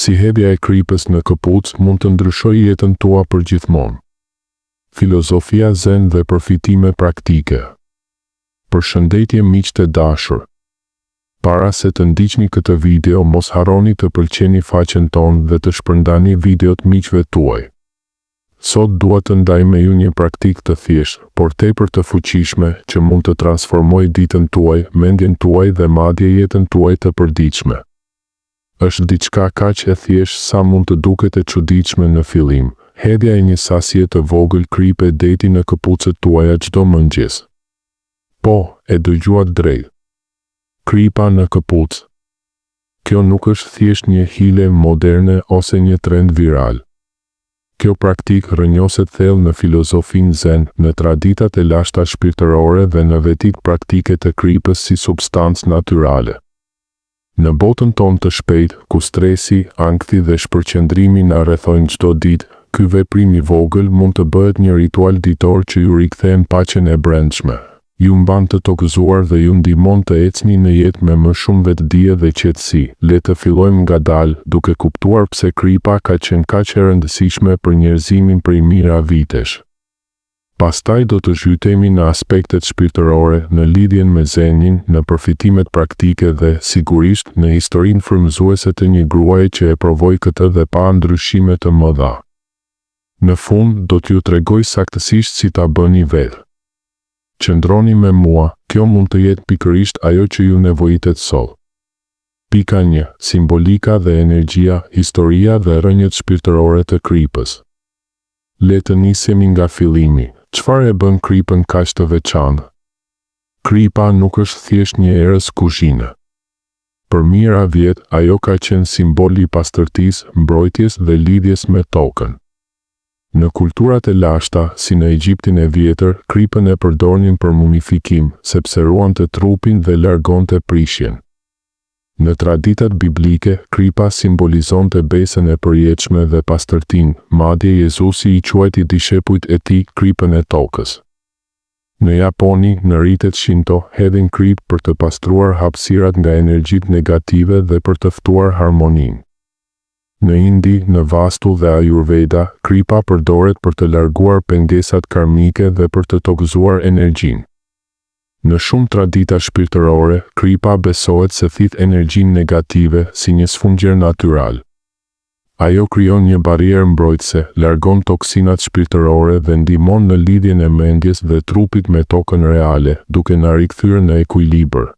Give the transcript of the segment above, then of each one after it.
si hedhja e kripës në këpucë mund të ndryshojë jetën tua përgjithmonë. Filozofia zen dhe përfitime praktike. Përshëndetje miqtë e dashur. Para se të ndiqni këtë video, mos harroni të pëlqeni faqen tonë dhe të shpërndani videot miqve tuaj. Sot dua të ndaj me ju një praktikë të thjeshtë, por tepër të fuqishme që mund të transformojë ditën tuaj, mendjen tuaj dhe madje jetën tuaj të përditshme. Është diçka kaq e thjeshtë sa mund të duket e çuditshme në fillim. Hedhja e një sasije të vogël kripe deti në këpucët tuaja çdo mëngjes. Po, e dëgjuat drejt. Kripa në këpucë. Kjo nuk është thjesht një hile moderne ose një trend viral. Kjo praktikë rrënjoset thellë në filozofinë zen, në traditat e lashta shpirtërore dhe në vetitë praktike të kripës si substancë natyrale. Në botën tonë të shpejtë, ku stresi, ankthi dhe shpërqendrimi na rrethojnë çdo ditë, ky veprim i vogël mund të bëhet një ritual ditor që ju rikthehen paqen e brendshme. Ju mban të tokëzuar dhe ju ndihmon të ecni në jetë me më shumë vetdije dhe qetësi. Le të fillojmë ngadalë, duke kuptuar pse kripa ka qenë kaq e rëndësishme për njerëzimin prej mijëra vitesh. Pastaj do të zhytemi në aspektet shpirtërore, në lidhjen me zenin, në përfitimet praktike dhe, sigurisht, në historinë frymëzuese të një gruaje që e provoi këtë dhe pa ndryshime të mëdha. Në fund, do t'ju tregoj saktësisht si ta bëni vetë. Qëndroni me mua, kjo mund të jetë pikërisht ajo që ju nevojitet sot. Pika 1. Simbolika dhe energjia, historia dhe rrënjët shpirtërore të kripës. Le të nisemi nga fillimi. Çfarë e bën kripën kaq të veçantë? Kripa nuk është thjesht një erës kuzhine. Për mijëra vjet, ajo ka qenë simbol i pastërtisë, mbrojtjes dhe lidhjes me tokën. Në kulturat e lashta, si në Egjiptin e vjetër, kripën e përdornin për mumifikim, sepse ruante trupin dhe largonte prishjen. Në traditat biblike, kripa simbolizonte besën e përjetshme dhe pastërtinë, madje Jezusi i quajti dishepujt e tij kripën e tokës. Në Japoni, në ritet Shinto, hedhin kripë për të pastruar hapësirat nga energjitë negative dhe për të ftuar harmoninë. Në Indi, në Vastu dhe Ayurveda, kripa përdoret për të larguar pengesat karmike dhe për të tokëzuar energjinë. Në shumë tradita shpirtërore, kripa besohet se thith energjinë negative si një sfungjer natyral. Ajo krijon një barierë mbrojtëse, largon toksinat shpirtërore dhe ndihmon në lidhjen e mendjes dhe trupit me tokën reale, duke na rikthyer në ekuilibër.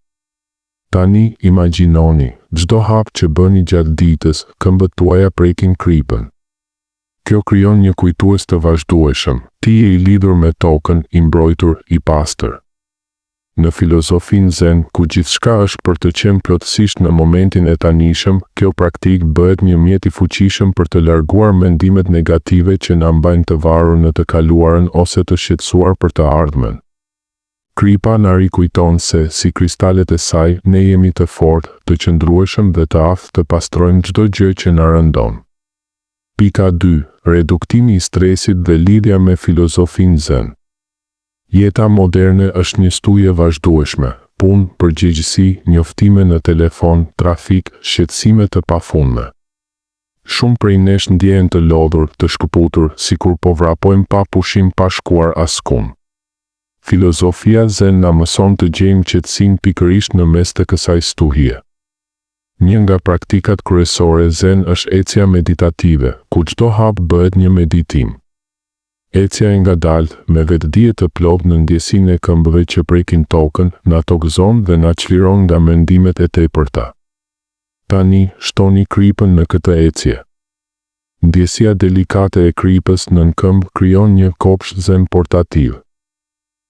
Tani, imagjinoni, çdo hap që bëni gjatë ditës, këmbët tuaja prekin kripën. Kjo krijon një kujtues të vazhdueshëm. Ti je i lidhur me tokën, i mbrojtur, i pastër. Në filozofinë zen, ku gjithçka është për të qenë plotësisht në momentin e tanishëm, kjo praktikë bëhet një mjet i fuqishëm për të larguar mendimet negative që na mbajnë të varur në të kaluarën ose të shqetësuar për të ardhmen. Kripa na rikujton se, si kristalet e saj, ne jemi të fortë, të qëndrueshëm dhe të aftë të pastrojmë çdo gjë që na rëndon. Pika 2. Reduktimi i stresit dhe lidhja me filozofinë zen. Jeta moderne është një stuje vazhdueshme, punë, përgjegjësi, njoftime në telefon, trafik, shqetësime të pafundme. Shumë prej nesh ndjehen të lodhur, të shkëputur, sikur po vrapojmë pa pushim pa shkuar askund. Filozofia zen na mëson të gjejmë qetësinë pikërisht në mes të kësaj stuhie. Një nga praktikat kryesore zen është ecja meditative, ku çdo hap bëhet një meditim. Ecja e ngadaltë, me vetdije të plotë në ndjesinë e këmbëve që prekin tokën, na tokëzon dhe na çliron nga mendimet e tepërta. Tani, shtoni kripën në këtë ecje. Ndjesia delikate e kripës nën këmbë krijon një kopsh zen portativ.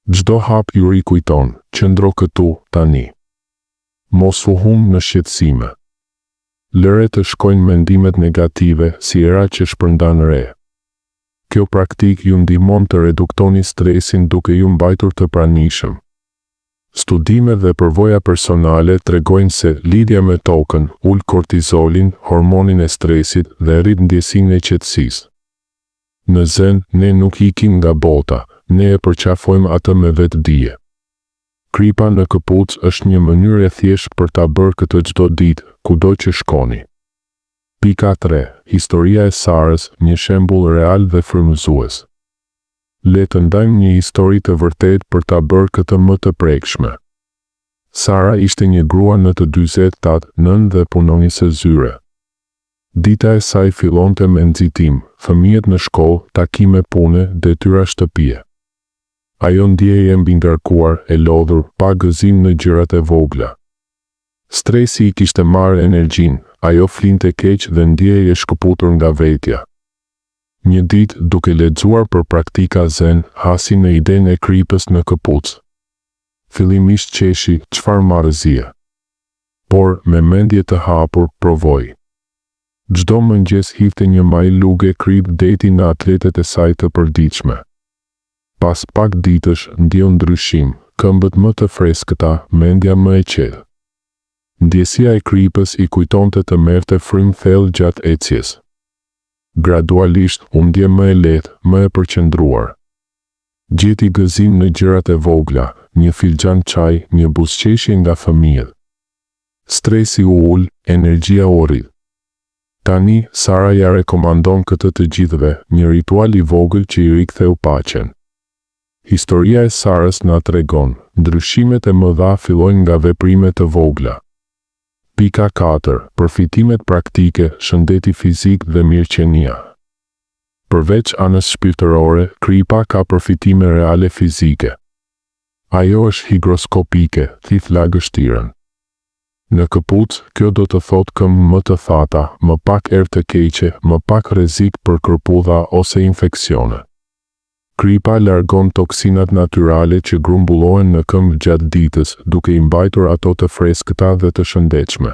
Çdo hap ju rikujton, qëndro këtu, tani. Mos u humb në shqetësime. Lëre të shkojnë mendimet negative, si era që shpërndan re. Kjo praktikë ju ndihmon të reduktoni stresin duke ju mbajtur të pranishëm. Studime dhe përvoja personale tregojnë se lidhja me tokën ul kortizolin, hormonin e stresit dhe rrit ndjesinë e qetësisë. Në zen, ne nuk ikim nga bota, ne e përqafojmë atë me vetdije. Kripa në këpucë është një mënyrë e thjeshtë për ta bërë këtë çdo ditë, kudo që shkoni. Pika 3. Historia e Sarës, një shembull real dhe frymëzues. Le të ndajmë një histori të vërtetë për ta bërë këtë më të prekshme. Sara ishte një grua në të 49 dhe punonjëse zyre. Dita e saj fillonte me nxitim, fëmijët në shkollë, takime pune, detyra shtëpie. Ajo ndjeje mbi ngarkuar, e lodhur, pa gëzim në gjërat e vogla. Stresi I kishte marrë energjinë, ajo flinte keq dhe ndjeje shkëputur nga vetja. Një ditë, duke lexuar për praktika zen, hasi në idenë e kripës në këpucë. Fillimisht qeshi, çfarë marrëzie. Por, me mendje të hapur, provoi. Çdo mëngjes hipte një maj luge krip deti në atletet e saj të përditshme. Pas pak ditësh, ndjeu ndryshim, këmbët më të freskëta, mendja më e qetë. Ndjesia e kripës I kujtonte të merrte frym thellë gjatë ecjes. Gradualisht, u ndje më e lehtë, më e përqendruar. Gjeti gëzim në gjërat e vogla, një filxhan çaj, një buzëqeshje nga fëmijët. Stresi u ul, energjia u rrit. Tani, Sara ja rekomandon këtë të gjithëve, një ritual I vogël që I riktheu paqen. Historia e Sarës na tregon, ndryshimet e mëdha fillojnë nga veprime të vogla. Pika 4. Përfitimet praktike, shëndeti fizik dhe mirëqenia. Përveç anës shpirtërore, kripa ka përfitime reale fizike. Ajo është higroskopike, thith lagështirën. Në këpucë, kjo do të thotë këmbë më të thata, më pak erë të keqe, më pak rrezik për kërpudha ose infeksione. Kripa largon toksinat natyrale që grumbullohen në këmbë gjatë ditës, duke I mbajtur ato të freskëta dhe të shëndetshme.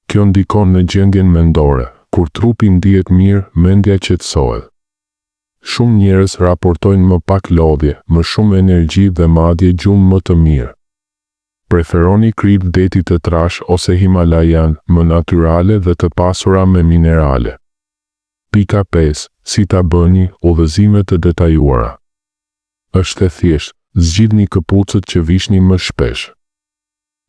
Kjo ndikon në gjendjen mendore, kur trupi ndihet mirë, mendja qetësohet. Shumë njerëz raportojnë më pak lodhje, më shumë energji dhe madje gjumë më të mirë. Preferoni krip deti të trash ose himalajan, më natyrale dhe të pasura me minerale. Pika 5. Si ta bëni, udhëzime të detajuara. Është e thjeshtë, zgjidhni këpucët që vishni më shpesh.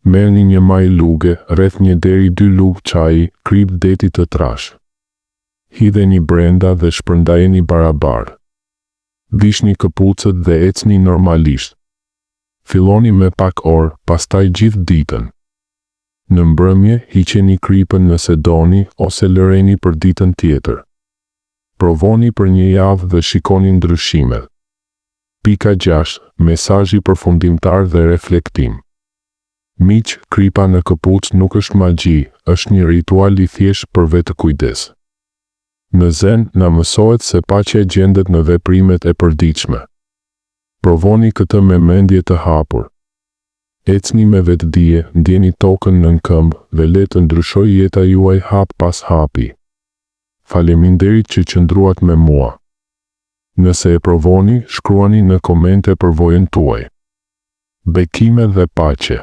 Merrni një maj luge, rreth 1 deri 2 lugë çaji, krip deti të trash. Hidheni brenda dhe shpërndajeni barabartë. Vishni këpucët dhe ecni normalisht. Filloni me pak orë, pastaj gjithë ditën. Në mbrëmje, hiqeni kripën nëse doni ose lëreni për ditën tjetër. Provoni për 1 javë dhe shikoni ndryshimet. Pika 6. Mesazhi përfundimtar dhe reflektim. Miq, kripa në këpucë nuk është magji, është një ritual I thjeshtë për vetë kujdes. Në zen, na mësohet se paqja gjendet në veprimet e përditshme. Provoni këtë me mendje të hapur. Ecni me vetdije, ndjeni tokën nën këmbë dhe le të ndryshojë jeta juaj hap pas hapi. Faleminderit që qëndruat me mua. Nëse e provoni, shkruani në komente përvojën tuaj. Bekime dhe paqe.